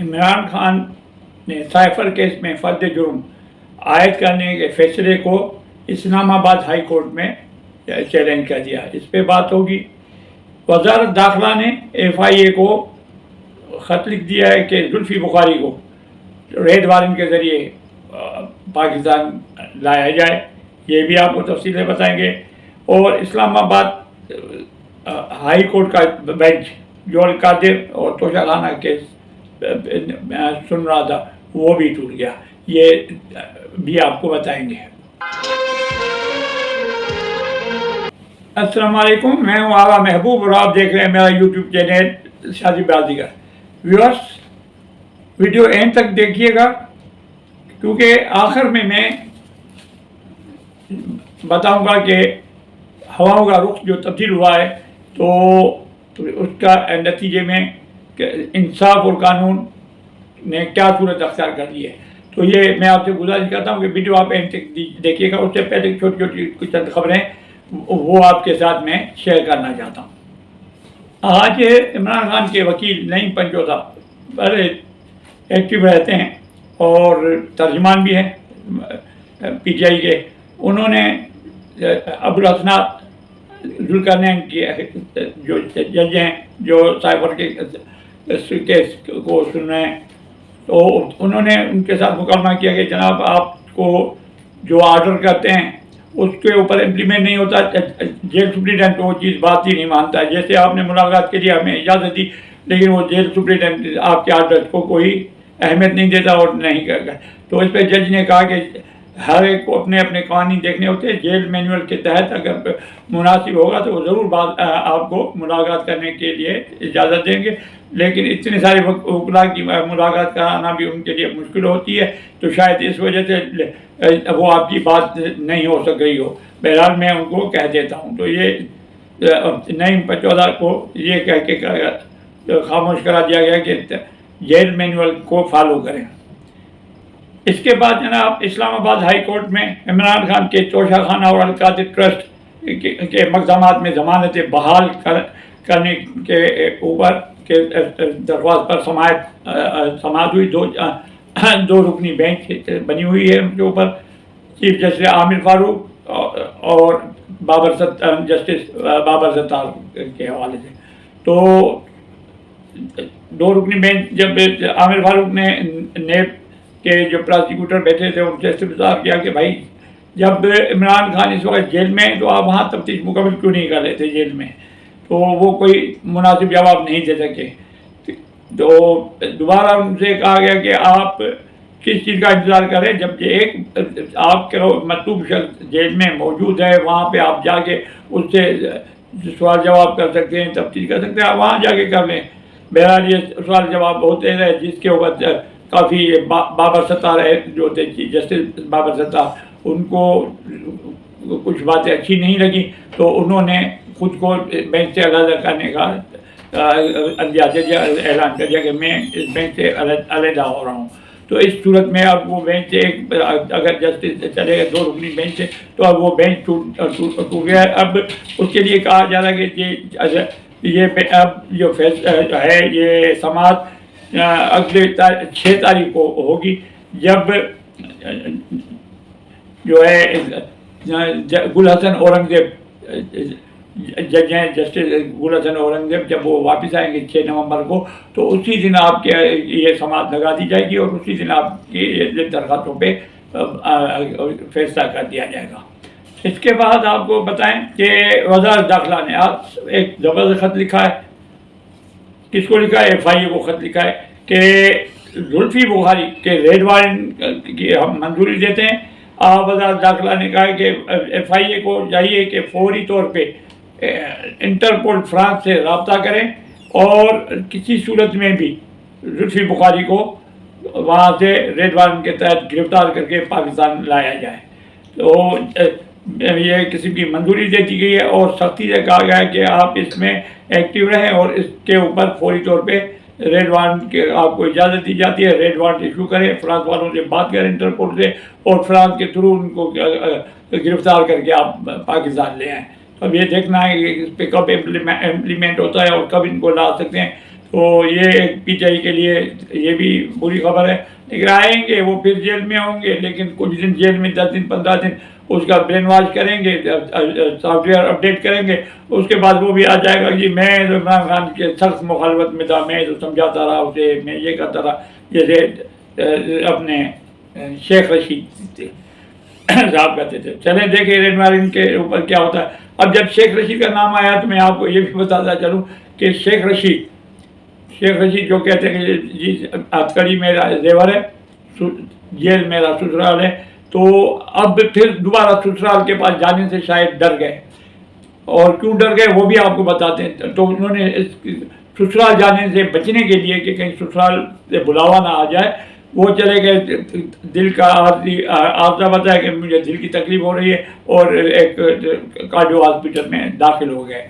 عمران خان نے cipher case میں فرد جرم عائد کرنے کے فیصلے کو اسلام آباد ہائی کورٹ میں چیلنج کر دیا. اس پہ بات ہوگی. وزارت داخلہ نے ایف آئی اے کو خط لکھ دیا ہے کہ زلفی بخاری کو ریڈ وارنٹ کے ذریعے پاکستان لایا جائے. یہ بھی آپ کو تفصیلیں بتائیں گے. اور اسلام آباد ہائی کورٹ کا بینچ جو القادر اور توشہ خانہ کیس سن رہا تھا وہ بھی ٹوٹ گیا. یہ بھی آپ کو بتائیں گے. السلام علیکم، میں ہوں آغا محبوب اور آپ دیکھ رہے ہیں میرا یوٹیوب چینل شادی بازیگر. ویورس، ویڈیو اینڈ تک دیکھیے گا کیونکہ آخر میں بتاؤں گا کہ ہواؤں کا رخ جو تبدیل ہوا ہے تو اس کا نتیجے میں انصاف اور قانون نے کیا صورت اختیار کر لی ہے. تو یہ میں آپ سے گزارش کرتا ہوں کہ ویڈیو آپ اینڈ تک دیکھیے گا. اس سے پہلے چھوٹی چھوٹی کچھ چند خبریں وہ آپ کے ساتھ میں شیئر کرنا چاہتا ہوں. آج عمران خان کے وکیل نعیم پنجوتا بڑے ایکٹیو رہتے ہیں اور ترجمان بھی ہیں پی ٹی آئی کے. انہوں نے ابوالحسنات ذوالقرنین کی جو جج ہیں جو سائبر کے کیس کو سن رہے ہیں، تو انہوں نے ان کے ساتھ مکالمہ کیا کہ جناب آپ کو جو آرڈر کرتے ہیں اس کے اوپر امپلیمنٹ نہیں ہوتا. جیل سپرنٹینڈنٹ وہ چیز بات ہی نہیں مانتا ہے. جیسے آپ نے ملاقات کے لیے ہمیں اجازت دی لیکن وہ جیل سپرنٹینڈنٹ آپ کے آرڈر کو کوئی اہمیت نہیں دیتا اور نہیں کرتا. تو اس پہ جج نے کہا کہ ہر ایک کو اپنے اپنے قوانین دیکھنے ہوتے ہیں. جیل مینول کے تحت اگر مناسب ہوگا تو وہ ضرور آپ کو ملاقات کرنے کے لیے اجازت دیں گے، لیکن اتنے سارے وکلاء کی ملاقات کرانا بھی ان کے لیے مشکل ہوتی ہے. تو شاید اس وجہ سے وہ آپ کی بات نہیں ہو سک رہی ہو. بہرحال میں ان کو کہہ دیتا ہوں. تو یہ نعیم پنجوتا کو یہ کہہ کے خاموش کرا دیا گیا کہ جیل مینول کو فالو کریں. اس کے بعد جناب اسلام آباد ہائی کورٹ میں عمران خان کے توشہ خانہ اور القادر ٹرسٹ کے مقدمات میں ضمانتیں بحال کرنے کے اوپر کے درخواست پر سماعت ہوئی. دو رکنی بینچ بنی ہوئی ہے ان کے اوپر. چیف جسٹس عامر فاروق اور جسٹس بابر ستار کے حوالے سے. تو دو رکنی بینچ جب عامر فاروق نے نیب کے جو پراسیکیوٹر بیٹھے تھے ان سے استفسار کیا کہ بھائی جب عمران خان اس وقت جیل میں تو آپ وہاں تفتیش مکمل کیوں نہیں کر رہے تھے جیل میں؟ تو وہ کوئی مناسب جواب نہیں دے سکے. تو دوبارہ ان سے کہا گیا کہ آپ کس چیز کا انتظار کریں جب ایک آپ کے مطلوب شخص جیل میں موجود ہے، وہاں پہ آپ جا کے اس سے سوال جواب کر سکتے ہیں، تفتیش کر سکتے ہیں، آپ وہاں جا کے کر لیں. بہرحال یہ سوال جواب بہت ہے جس کے اوپر کافی بابر ستار ہے جو تھے جسٹس بابر ستار، ان کو کچھ باتیں اچھی نہیں لگی تو انہوں نے خود کو بینچ سے علیحدہ کرنے کا اعلان کر دیا کہ میں اس بینچ سے علیحدہ ہو رہا ہوں. تو اس صورت میں اب وہ بینچ اگر جسٹس چلے گئے دو رکنی بینچ سے تو اب وہ بینچ ٹوٹ گیا. اب اس کے لیے کہا جا رہا ہے کہ یہ اب جو فیصلہ ہے یہ سماعت اگلے 6 تاریخ کو ہوگی جب جو ہے گل حسن اورنگزیب جج ہیں جسٹس گل حسن اورنگزیب جب وہ واپس آئیں گے 6 نومبر کو تو اسی دن آپ کے یہ سماعت لگا دی جائے گی اور اسی دن آپ کی درخواستوں پہ فیصلہ کر دیا جائے گا. اس کے بعد آپ کو بتائیں کہ وزارت داخلہ نے آج ایک زبردست خط لکھا ہے. کس کو لکھا ہے؟ ایف آئی اے کو خط لکھا ہے کہ زلفی بخاری کے ریڈ وارنٹ کی ہم منظوری دیتے ہیں. وزارت داخلہ نے کہا ہے کہ ایف آئی اے کو چاہیے کہ فوری طور پہ انٹرپول فرانس سے رابطہ کریں اور کسی صورت میں بھی زلفی بخاری کو وہاں سے ریڈ وارنٹ کے تحت گرفتار کر کے پاکستان لایا جائے. تو یہ قسم کی منظوری دے دی گئی ہے اور سختی سے کہا گیا ہے کہ آپ اس میں ایکٹیو رہیں اور اس کے اوپر فوری طور پہ ریڈ وارنٹ کے آپ کو اجازت دی جاتی ہے. ریڈ وارنٹ ایشو کریں، فرانس والوں سے بات کریں انٹرپول سے اور فرانس کے تھرو ان کو گرفتار کر کے آپ پاکستان لے آئیں. اب یہ دیکھنا ہے کہ اس پہ کب امپلیمنٹ ہوتا ہے اور کب ان کو لا سکتے ہیں. تو یہ پی ٹی آئی کے لیے یہ بھی بری خبر ہے. لیکن آئیں گے وہ پھر جیل میں ہوں گے، لیکن کچھ دن جیل میں 10 دن 15 دن اس کا برین واش کریں گے، سافٹ ویئر اپڈیٹ کریں گے. اس کے بعد وہ بھی آ جائے گا جی میں عمران خان کے سخت مخالفت میں تھا، میں تو سمجھاتا رہا اسے، میں یہ کرتا رہا، جیسے اپنے شیخ رشید صاحب کہتے تھے. چلیں دیکھیں رینوار کے اوپر کیا ہوتا ہے. اب جب شیخ رشید کا نام آیا تو میں آپ کو یہ بھی بتاتا چلوں کہ شیخ رشید جو کہتے ہیں کہ جی ہتھکڑی میرا زیور ہے، جیل میرا سسرال ہے، تو اب پھر دوبارہ سسرال کے پاس جانے سے شاید ڈر گئے. اور کیوں ڈر گئے وہ بھی آپ کو بتاتے ہیں. تو انہوں نے سسرال جانے سے بچنے کے لیے کہ کہیں سسرال سے بلاوا نہ آ جائے، وہ چلے گئے. دل کا عارضہ بتایا کہ مجھے دل کی تکلیف ہو رہی ہے، اور ایک کارڈیو ہاسپٹل میں داخل ہو گئے.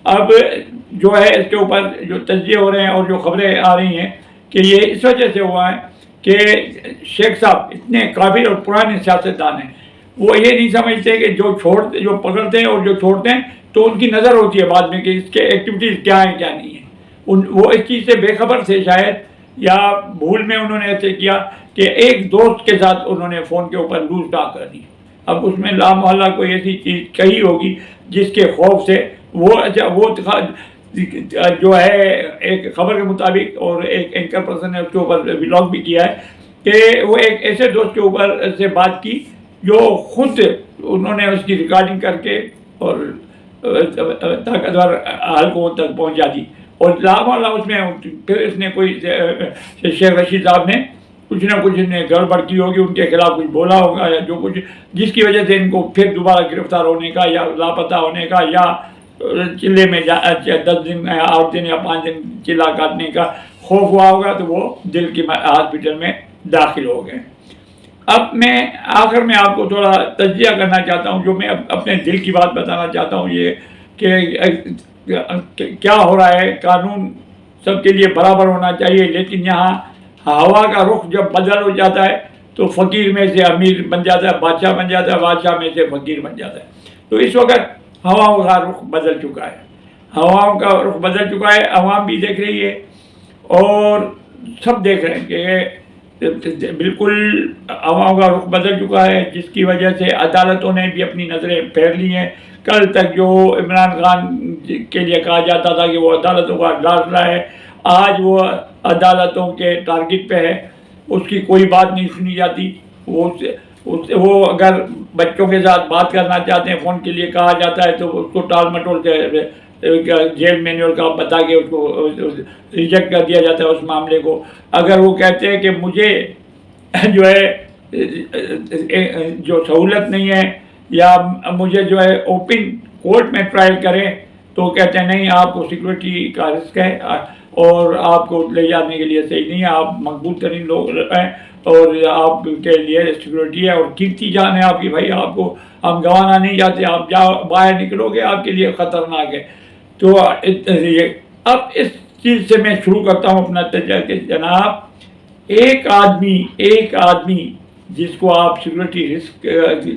اب جو ہے اس کے اوپر جو تجزیے ہو رہے ہیں اور جو خبریں آ رہی ہیں کہ یہ اس وجہ سے ہوا ہے کہ شیخ صاحب اتنے قابل اور پرانے سیاستدان ہیں، وہ یہ نہیں سمجھتے کہ جو پکڑتے ہیں اور جو چھوڑتے ہیں تو ان کی نظر ہوتی ہے بعد میں کہ اس کے ایکٹیویٹیز کیا ہیں کیا نہیں ہیں. وہ اس چیز سے بے خبر تھے شاید، یا بھول میں انہوں نے ایسے کیا کہ ایک دوست کے ساتھ انہوں نے فون کے اوپر لوز ٹاک کر دی. اب اس میں لا محلہ کوئی ایسی چیز کہی ہوگی جس کے خوف سے وہ جو ہے ایک خبر کے مطابق، اور ایک اینکر پرسن نے اس کے اوپر ولاگ بھی کیا ہے کہ وہ ایک ایسے دوست کے اوپر سے بات کی جو خود انہوں نے اس کی ریکارڈنگ کر کے اور طاقتور حلقوں تک پہنچا دی. اور لا اس میں پھر اس نے کوئی شیخ رشید صاحب نے کچھ نہ کچھ نے گڑبڑ کی ہوگی، ان کے خلاف کچھ بولا ہوگا یا جو کچھ، جس کی وجہ سے ان کو پھر دوبارہ گرفتار ہونے کا یا لاپتہ ہونے کا یا چلے میں 10 دن 8 دن یا 5 دن چلا کاٹنے کا خوف ہوا ہوگا، تو وہ دل کی ہاسپٹل میں داخل ہو گئے. اب میں آخر میں آپ کو تھوڑا تجزیہ کرنا چاہتا ہوں، جو میں اپنے دل کی بات بتانا چاہتا ہوں، یہ کہ کیا ہو رہا ہے. قانون سب کے لیے برابر ہونا چاہیے، لیکن یہاں ہوا کا رخ جب بدل ہو جاتا ہے تو فقیر میں سے امیر بن جاتا ہے، بادشاہ بن جاتا ہے، بادشاہ میں سے فقیر بن جاتا ہے. تو اس وقت ہواؤں کا رخ بدل چکا ہے، ہواؤں کا رخ بدل چکا ہے. عوام بھی دیکھ رہی ہے اور سب دیکھ رہے ہیں کہ بالکل ہواؤں کا رخ بدل چکا ہے، جس کی وجہ سے عدالتوں نے بھی اپنی نظریں پھیر لی ہیں. کل تک جو عمران خان کے لیے کہا جاتا تھا کہ وہ عدالتوں کا ڈاکٹر ہے، آج وہ عدالتوں کے ٹارگٹ پہ ہے، اس کی کوئی بات نہیں سنی جاتی. وہ اگر بچوں کے ساتھ بات کرنا چاہتے ہیں، فون کے لیے کہا جاتا ہے تو اس کو ٹال مٹول کے جیل مینول کا بتا کے اس کو ریجیکٹ کر دیا جاتا ہے اس معاملے کو. اگر وہ کہتے ہیں کہ مجھے جو ہے جو سہولت نہیں ہے یا مجھے جو ہے اوپن کورٹ میں ٹرائل کریں، تو کہتے ہیں نہیں، آپ کو سیکورٹی کا رسک ہے اور آپ کو لے جانے کے لیے صحیح نہیں ہے، آپ مقبول ترین لوگ ہیں اور آپ کے لیے سیکورٹی ہے اور قیمتی جان ہے آپ کی، بھائی آپ کو ہم گنوانا نہیں چاہتے، آپ باہر نکلو گے آپ کے لیے خطرناک ہے. تو اب اس چیز سے میں شروع کرتا ہوں اپنا تجزیہ کہ جناب ایک آدمی جس کو آپ سیکورٹی رسک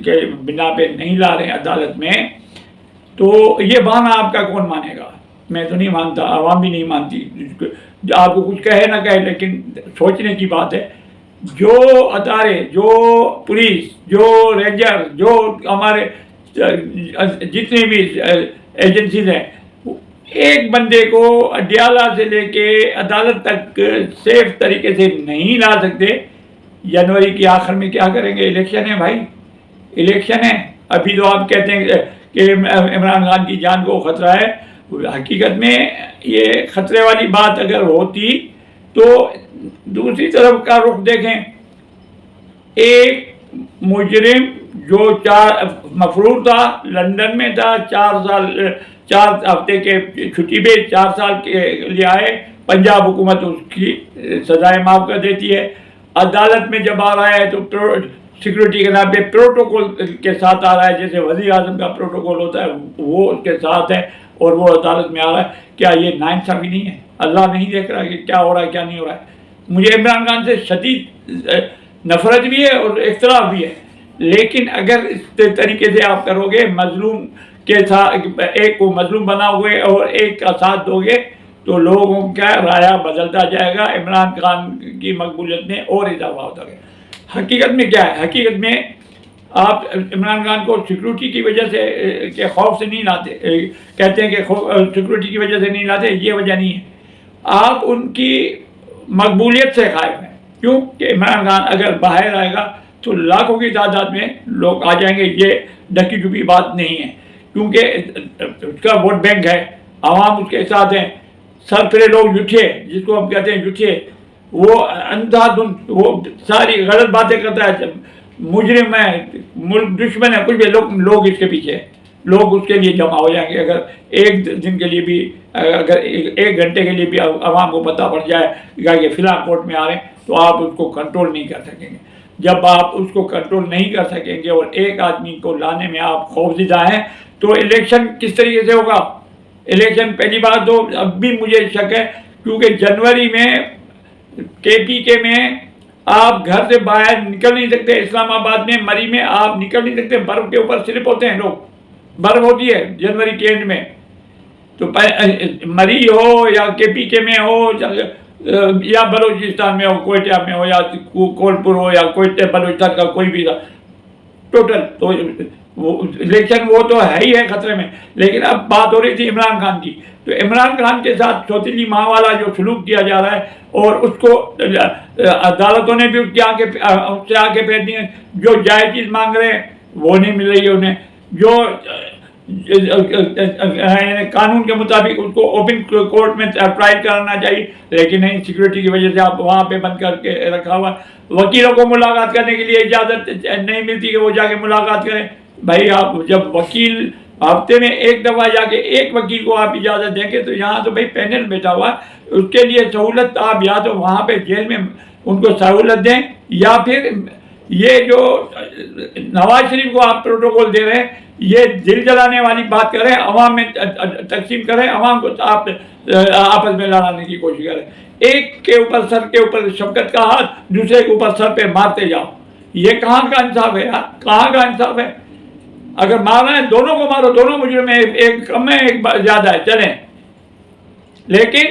کے بنا پہ نہیں لا رہے ہیں عدالت میں، تو یہ بہانہ آپ کا کون مانے گا؟ میں تو نہیں مانتا، عوام بھی نہیں مانتی. آپ کو کچھ کہے نہ کہے، لیکن سوچنے کی بات ہے. جو ادارے، جو پولیس، جو رینجر، جو ہمارے جتنے بھی ایجنسیز ہیں، ایک بندے کو اڈیالہ سے لے کے عدالت تک سیف طریقے سے نہیں لا سکتے. جنوری کے آخر میں کیا کریں گے؟ الیکشن ہے بھائی، الیکشن ہے. ابھی تو آپ کہتے ہیں کہ عمران خان کی جان کو خطرہ ہے. حقیقت میں یہ خطرے والی بات اگر ہوتی تو دوسری طرف کا رخ دیکھیں. ایک مجرم جو مفرور تھا، لندن میں تھا، 4 ہفتے کے چھٹی پہ 4 سال کے لیے آئے، پنجاب حکومت اس کی سزائیں معاف کر دیتی ہے. عدالت میں جب آ رہا ہے تو سیکورٹی کے نام پہ پروٹوکول کے ساتھ آ رہا ہے، جیسے وزیر اعظم کا پروٹوکول ہوتا ہے وہ اس کے ساتھ ہے، اور وہ عدالت میں آ رہا ہے. کیا یہ ناانصافی نہیں ہے؟ اللہ نہیں دیکھ رہا کہ کیا ہو رہا ہے کیا نہیں ہو رہا ہے؟ مجھے عمران خان سے شدید نفرت بھی ہے اور اختلاف بھی ہے، لیکن اگر اس طریقے سے آپ کرو گے، مظلوم کے ساتھ ایک کو مظلوم بناؤ گے اور ایک کا ساتھ دو گے، تو لوگوں کا رایہ بدلتا جائے گا، عمران خان کی مقبولیت میں اور اضافہ ہوتا گیا۔ حقیقت میں کیا ہے؟ حقیقت میں آپ عمران خان کو سیکورٹی کی وجہ سے کے خوف سے نہیں لاتے، کہتے ہیں کہ سیکورٹی کی وجہ سے نہیں لاتے، یہ وجہ نہیں ہے، آپ ان کی مقبولیت سے خائف ہیں۔ کیوں کہ عمران خان اگر باہر آئے گا تو لاکھوں کی تعداد میں لوگ آ جائیں گے، یہ ڈھکی چھپی بات نہیں ہے، کیونکہ اس کا ووٹ بینک ہے، عوام اس کے ساتھ ہیں۔ سرفرے لوگ جھوٹے، جس کو ہم کہتے ہیں جھوٹے، وہ اندھا دھند وہ ساری غلط باتیں کرتا ہے، مجرم ہے، ملک دشمن ہے، کچھ بھی لوگ اس کے پیچھے ہیں، لوگ اس کے لیے جمع ہو جائیں گے۔ اگر ایک دن کے لیے بھی، اگر ایک گھنٹے کے لیے بھی عوام کو پتہ پڑ جائے کہ فلاں کورٹ میں آ رہے ہیں، تو آپ اس کو کنٹرول نہیں کر سکیں گے۔ جب آپ اس کو کنٹرول نہیں کر سکیں گے اور ایک آدمی کو لانے میں آپ خوفزدہ ہیں، تو الیکشن کس طریقے سے ہوگا؟ الیکشن پہلی بات تو اب بھی مجھے شک ہے، کیونکہ جنوری میں KPK میں آپ گھر سے باہر نکل نہیں سکتے، اسلام آباد میں مری میں آپ نکل نہیں سکتے، برف کے اوپر سلپ ہوتے ہیں لوگ، برف ہوتی ہے جنوری کے اینڈ میں۔ تو مری ہو یا KPK میں ہو یا بلوچستان میں ہو، کوئٹہ میں ہو یا کولپور ہو یا کوئٹہ بلوچستان کا کوئی بھی ٹوٹل، تو الیکشن وہ تو ہے ہی ہے خطرے میں۔ لیکن اب بات ہو رہی تھی عمران خان کی، تو عمران خان کے ساتھ سوتیلی ماں والا جو سلوک کیا جا رہا ہے، اور اس کو عدالتوں نے بھی اس سے آگے پھیر دی ہیں، جو جائز چیز مانگ رہے ہیں وہ نہیں مل رہی ہے انہیں، جو قانون کے مطابق اس کو اوپن کورٹ میں ٹرائل کرانا چاہیے، لیکن نہیں، سیکورٹی کی وجہ سے آپ وہاں پہ بند کر کے رکھا ہوا۔ وکیلوں کو ملاقات کرنے کے لیے اجازت نہیں ملتی کہ وہ جا کے ملاقات کریں۔ بھائی آپ جب وکیل ہفتے میں ایک دفعہ جا کے ایک وکیل کو آپ اجازت دیں گے، تو یہاں تو بھائی پینل بیٹھا ہوا ہے، اس کے لیے سہولت آپ یا تو وہاں پہ جیل میں ان کو سہولت دیں، یا پھر یہ جو نواز شریف کو آپ پروٹوکول دے رہے ہیں، یہ دل جلانے والی بات کریں، عوام میں تقسیم کریں، عوام کو آپ آپس میں لڑانے کی کوشش کریں، ایک کے اوپر سر کے اوپر شفقت کا ہاتھ، دوسرے کے اوپر سر پہ مارتے جاؤ، یہ کہاں کا انصاف ہے یار؟ کہاں کا انصاف ہے؟ اگر مارنا ہے دونوں کو مارو، دونوں مجرم ہیں، ایک کم ہے ایک زیادہ ہے، چلیں۔ لیکن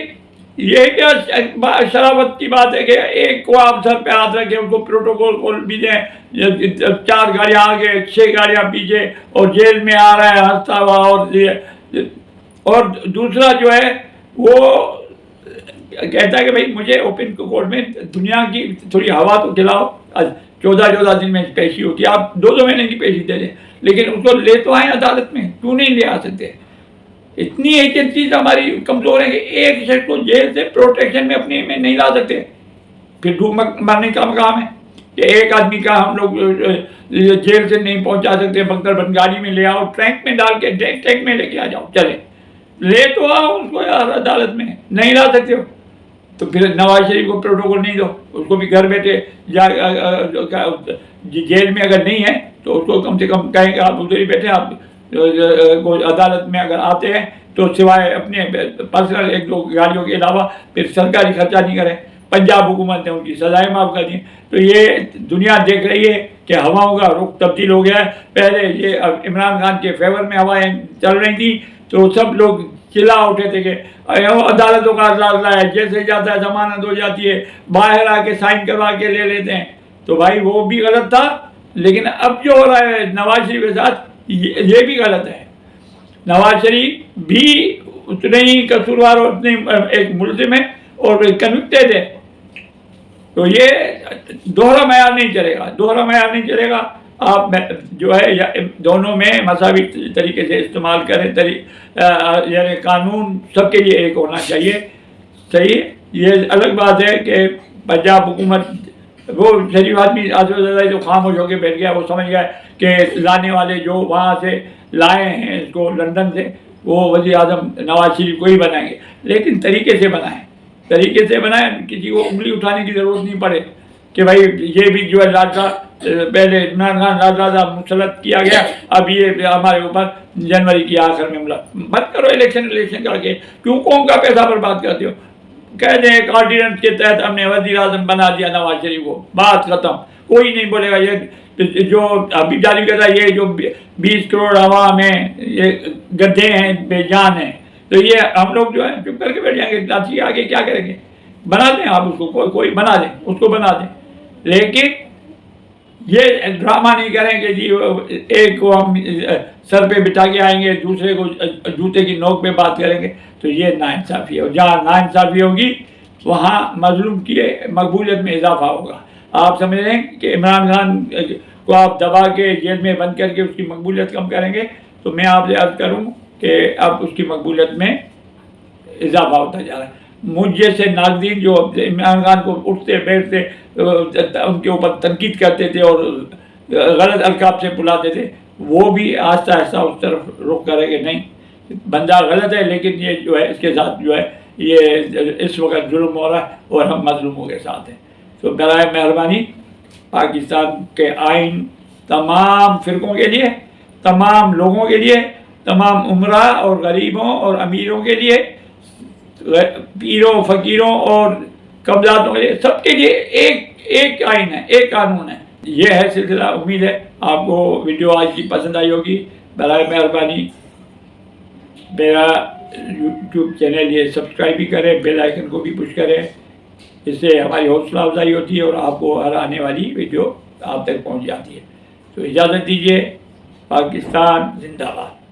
یہ کیا شرافت کی بات ہے کہ ایک کو آپ سر پہ ہاتھ رکھیں، ان کو پروٹوکول کھول بھی دیں، 4 گاڑیاں آگے 6 گاڑیاں پیچھے، اور جیل میں آ رہا ہے ہنستا ہوا، اور دوسرا جو ہے وہ کہتا ہے کہ بھائی مجھے اوپن کورٹ میں دنیا کی تھوڑی ہوا تو کھلاؤ، 14 دن میں پیشی ہوتی ہے، آپ 2 مہینے کی پیشی دے دیں، لیکن اس کو لے تو آئیں عدالت میں، کیوں نہیں لے آ سکتے؟ اتنی ایجنسیز ہماری کمزور ہیں کہ ایک شخص کو جیل سے پروٹیکشن میں اپنے میں نہیں لا سکتے، پھر ڈوب مرنے کا مقام ہے کہ ایک آدمی کا ہم لوگ جیل سے نہیں پہنچا سکتے، بختر بند گاڑی میں لے آؤ، ٹرینک میں ڈال کے ٹینک میں لے کے آ جاؤ، چلے لے تو آؤ اس کو یار، عدالت میں نہیں لا سکتے ہو تو پھر نواز شریف کو پروٹوکول نہیں دو، اس کو بھی گھر بیٹھے جیل میں اگر نہیں ہے تو اس کو کم سے کم کہیں کہ آپ ادھر ہی بیٹھے، آپ عدالت میں اگر آتے ہیں تو سوائے اپنے پرسنل 1-2 گاڑیوں کے علاوہ پھر سرکاری خرچہ نہیں کریں۔ پنجاب حکومت نے ان کی سزائیں معاف کر دی۔ تو یہ دنیا دیکھ رہی ہے کہ ہواؤں کا رخ تبدیل ہو گیا ہے۔ پہلے یہ عمران خان کے فیور میں ہوائیں چل رہی تھیں تو سب لوگ چلا اٹھے تھے کہ عدالتوں کا اجلاس ہے، جیسے جاتا ہے ضمانت ہو جاتی ہے، باہر آ کے سائن کروا کے لے لیتے ہیں، تو بھائی وہ بھی غلط تھا۔ لیکن اب جو ہو رہا ہے نواز شریف کے ساتھ یہ بھی غلط ہے۔ نواز شریف بھی اتنے ہی قصوروار اور اتنے ایک ملزم ہے اور کنوکٹیڈ ہے، تو یہ دوہرا معیار نہیں چلے گا، دوہرا معیار نہیں چلے گا۔ آپ جو ہے دونوں میں مساوی طریقے سے استعمال کریں، یعنی قانون سب کے لیے ایک ہونا چاہیے، صحیح۔ یہ الگ بات ہے کہ پنجاب حکومت، وہ شریف آدمی جو خاموش ہو کے بیٹھ گیا، وہ سمجھ گیا کہ لانے والے جو وہاں سے لائے ہیں اس کو لندن سے، وہ وزیر اعظم نواز شریف کو ہی بنائیں گے، لیکن طریقے سے بنائیں، طریقے سے بنائیں، کسی کو انگلی اٹھانے کی ضرورت نہیں پڑے کہ بھائی یہ بھی جو ہے لاڈلا، پہلے عمران خان لاڈلا مسلط کیا گیا، اب یہ ہمارے اوپر جنوری کی آخر میں مت کرو الیکشن کر کے، کیوں قوم کا پیسہ برباد کرتے ہو؟ کہہ دیں ایک آرڈیننس کے تحت ہم نے وزیر اعظم بنا دیا نواز شریف کو، بات ختم، کوئی نہیں بولے گا۔ یہ جو ابھی جاری کرتا ہے، یہ جو 20 کروڑ عوام ہیں، یہ گدھے ہیں، بے جان ہیں، تو یہ ہم لوگ جو ہے چپ کر کے بیٹھ جائیں گے، کراچی آگے کیا کریں گے؟ بنا دیں آپ اس کو، کوئی بنا دیں، اس کو بنا دیں، لیکن یہ ڈرامہ نہیں کریں کہ جی ایک کو ہم سر پہ بٹھا کے آئیں گے، دوسرے کو جوتے کی نوک پہ بات کریں گے، تو یہ ناانصافی ہے. جہاں ناانصافی ہوگی وہاں مظلوم کی مقبولیت میں اضافہ ہوگا. آپ سمجھ رہے ہیں کہ عمران خان کو آپ دبا کے جیل میں بند کر کے اس کی مقبولیت کم کریں گے، تو میں آپ سے عرض کروں کہ اب اس کی مقبولیت میں اضافہ ہوتا جا رہا ہے. مجھ جیسے ناقدین جو عمران خان کو اٹھتے بیٹھتے ان کے اوپر تنقید کرتے تھے اور غلط القاب سے بلاتے تھے، وہ بھی آہستہ آہستہ اس طرف رخ کرے کہ نہیں بندہ غلط ہے، لیکن یہ جو ہے اس کے ساتھ جو ہے یہ اس وقت ظلم ہو رہا ہے اور ہم مظلوموں کے ساتھ ہیں. تو برائے مہربانی پاکستان کے آئین تمام فرقوں کے لیے، تمام لوگوں کے لیے، تمام عمرا اور غریبوں اور امیروں کے لیے، پیروں فقیروں اور قبضاتوں کے لیے، سب کے لیے ایک آئین ہے، ایک قانون ہے. یہ ہے سلسلہ. امید ہے آپ کو ویڈیو آج کی پسند آئی ہوگی. برائے مہربانی میرا یوٹیوب چینل یہ سبسکرائب بھی کریں، بیل آئیکن کو بھی پش کریں، اس سے ہماری حوصلہ افزائی ہوتی ہے اور آپ کو ہر آنے والی ویڈیو آپ تک پہنچ جاتی ہے. تو اجازت دیجیے. پاکستان زندہ باد.